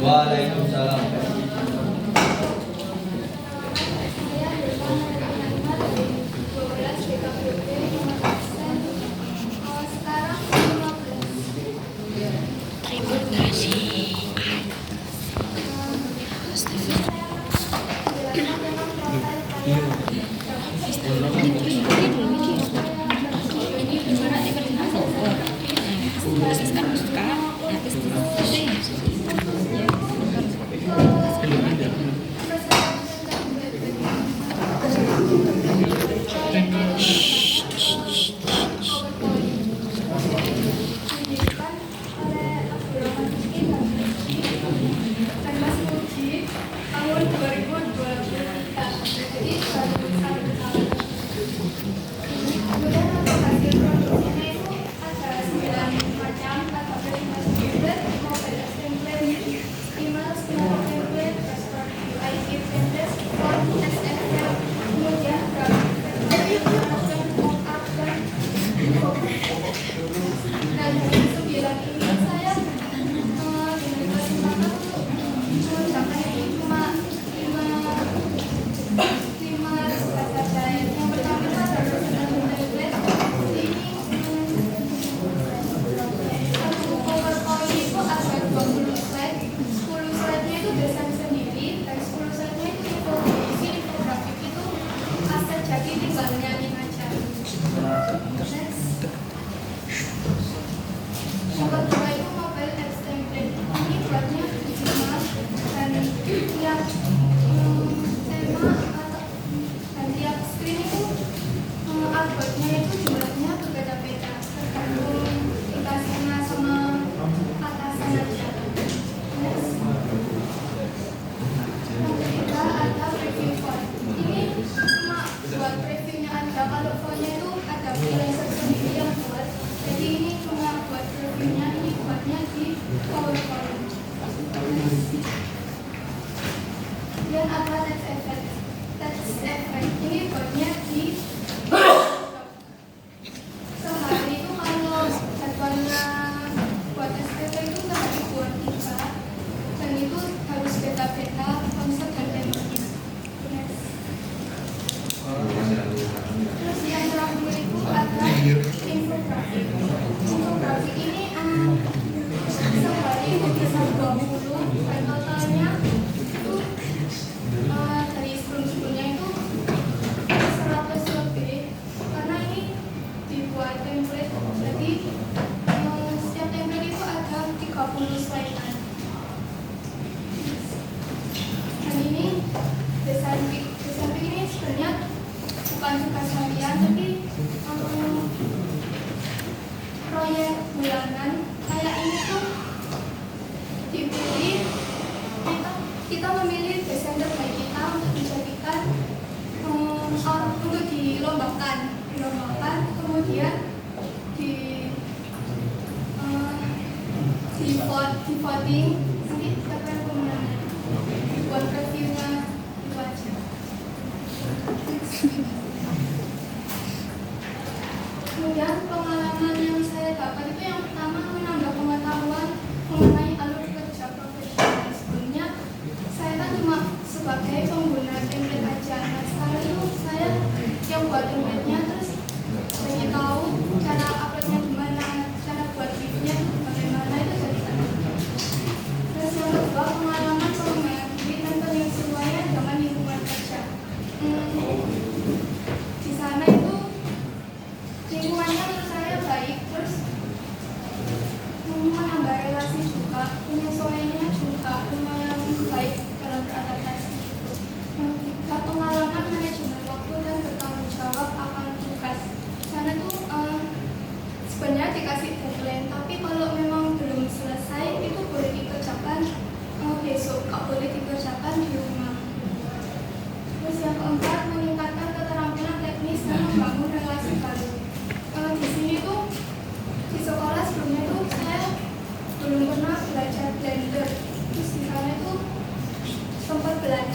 Waalaikumsalam.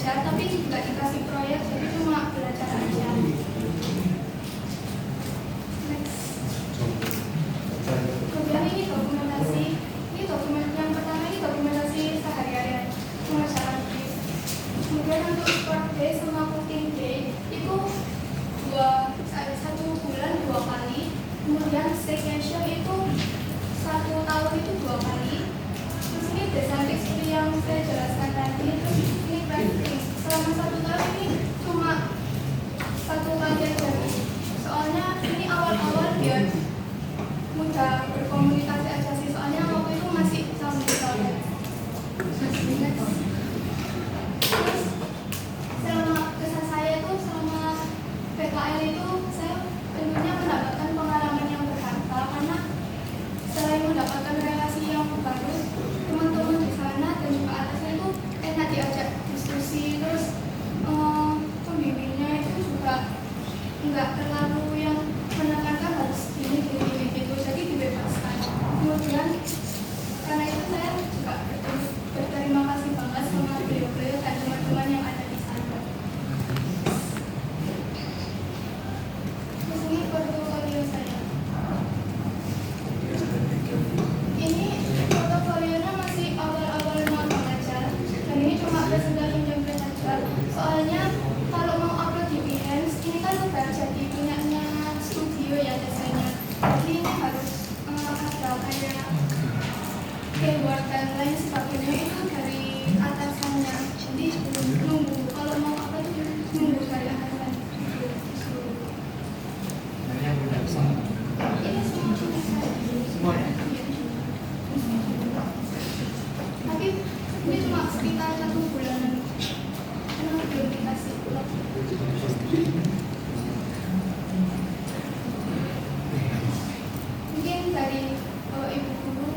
belajar tapi nggak dikasih proyek, jadi cuma belajar aja. Next. Kemudian ini dokumentasi. Ini dokumen yang pertama, ini dokumentasi sehari-hari pengajaran bis. Kemudian untuk sport day sama cooking day itu 1 bulan 2 kali. Kemudian staycation itu 1 tahun itu 2 kali. Terus ini desain seperti yang saya jelaskan tadi. Terus ini crafting selama 1 tahun ini cuma 1 kali aja. Soalnya ini awal-awal biar mudah berkomunikasi aja sih. Soalnya waktu itu masih tahun soalnya. Terus selama kesan saya itu selama PKL itu saya tentunya mendapatkan pengalaman yang berharga karena selain mendapatkan relasi yang baru, teman-teman di sana dan juga atasnya itu enak diajak diskusi. Terus pembimbingnya itu juga nggak terlalu yang menekankan harus gini gitu, jadi dibebaskan. Kemudian karena itu saya juga berterima kasih banget sama beliau-beliau dan teman-teman yang ada di sana. Terus ini portofolio saya. Ini portofolionya masih awal-awal mau mengajar, dan ini cuma presentasi template saja. Soalnya kalau mau upload di Behance, ini kan udah jadi punyanya studio ya biasanya. Jadi ini harus ada kayak keyword dan lain sebagainya itu dari atasannya. Jadi nunggu kalau mau upload itu nunggu dari atasan. Ini semua tapi ini cuma sekitar 1 bulanan. Karena belum dikasih upload. Mungkin dari ibu guru.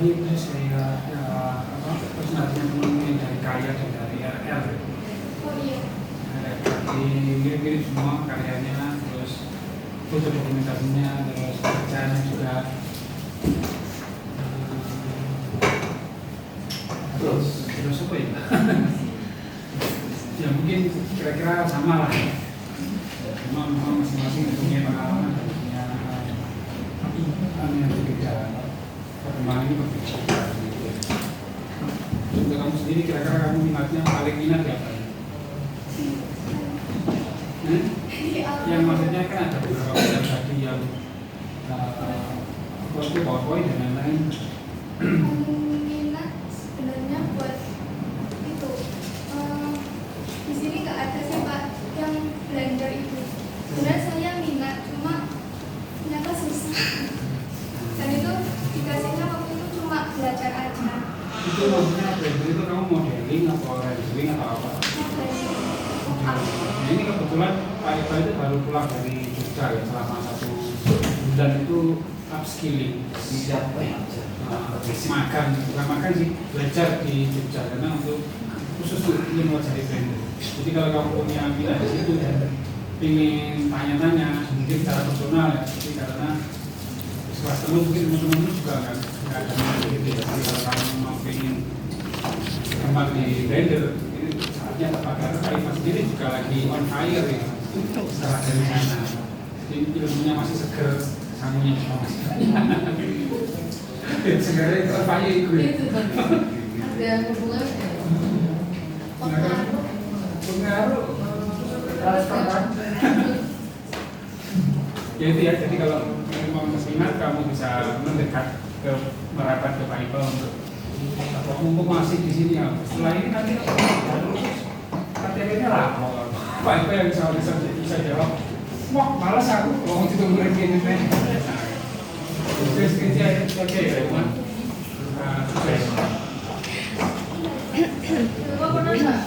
Ini saya personalnya teman-teman dari karya dan dari RL. Oh iya. Mirip-mirip semua karyanya, terus foto dokumentasinya, terus kerjanya juga. Terus apa ya? Ya mungkin kira-kira sama lah. Cuma masing-masing punya pengalaman dan punya yang berbeda. Perkembangan ini berbeda. Untuk kamu sendiri kira-kira kamu minatnya paling minat ya apa? Yang maksudnya kan ada beberapa bidang tadi yang PowerPoint dan lain-lain. Minat sebenarnya buat itu di sini nggak ada sih Pak yang Blender itu. Sebenarnya saya minat, cuma ternyata susah. Dan itu dikasihnya waktu itu cuma belajar aja. Itu maksudnya Blender itu kamu modeling atau rendering atau apa? Nah, ini kebetulan Pak Iqbal itu baru pulang dari Jogja ya, selama 1 bulan itu upskilling. Siapa yang Makan, bukan makan sih, belajar di Jogja karena untuk khusus ingin mempelajari Blender. Jadi kalau kamu punya minat di situ dan ingin tanya-tanya mungkin secara personal ya, jadi karena setelah ketemu mungkin teman-teman juga nggak ada minat gitu ya. Jadi kalau kamu mau ingin kembang di Blender, ini saatnya tepat karena Pak Iqbal sendiri juga lagi on fire ya, secara dari sana. Jadi ilmunya masih seger, sangunya juga masih. Sebenarnya itu apa ya itu? Ada hubungannya. Pengaruh ya itu ya, jadi kalau mau minat kamu bisa mendekat ke merapat ke Pak Iqbal untuk mumpung masih di sini ya. Setelah ini nanti KTP-nya lapor Pak Iqbal yang bisa jawab. Wah malas aku kalau ditunggu lagi ini nih. Terus kerja oke ya teman. Sukses. Coba pernah nggak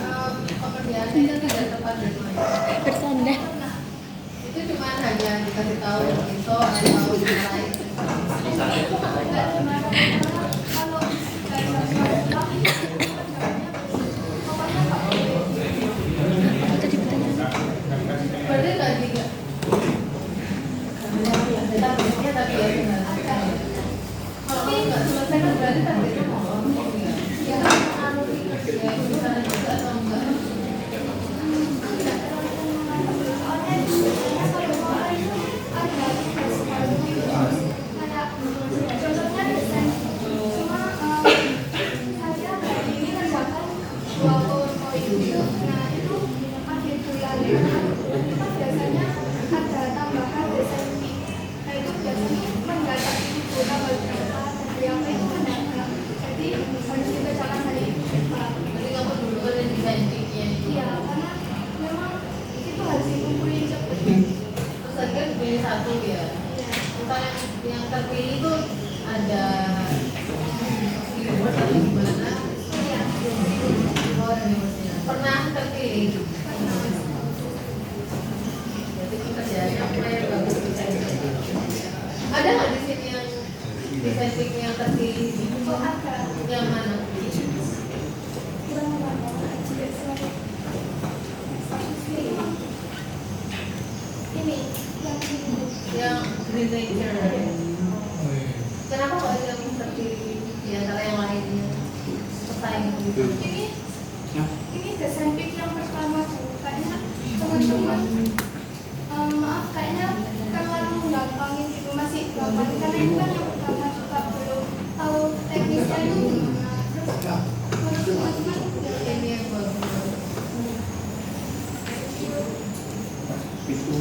pekerjaannya itu tidak tepat deadline? Bercanda. Itu cuma hanya dikasih tahu itu atau yang lain. Berarti nggak juga. Tapi ya benar. Kalau nggak selesai kan tadi targetnya mau ya anu ya itu sana juga atau enggak? Jadi kamu dulu ada desain tiknya. Iya, karena memang itu harus dikumpulin cepet. Terus tadi kan pilih satu ya. Misalnya yang terpilih itu ada keyword atau gimana? Iya. Oh, ada keywordnya. Pernah terpilih? Jadi pekerjaan apa yang bagus desain tik? Ada nggak di sini yang desain tik yang terpilih? Oh, ada. Yang mana? Ini yang ini. Yang green nature. Kenapa kok ada yang terpilih di antara yang lainnya? Pesaing gitu. Ini desain pick yang pertama tuh. Kayaknya teman-teman maaf kayaknya terlalu gampangin gitu, masih gampang karena itu kan yang pertama juga belum tahu teknisnya itu gimana. Terus menurut teman-teman Ini yang bagus. Itu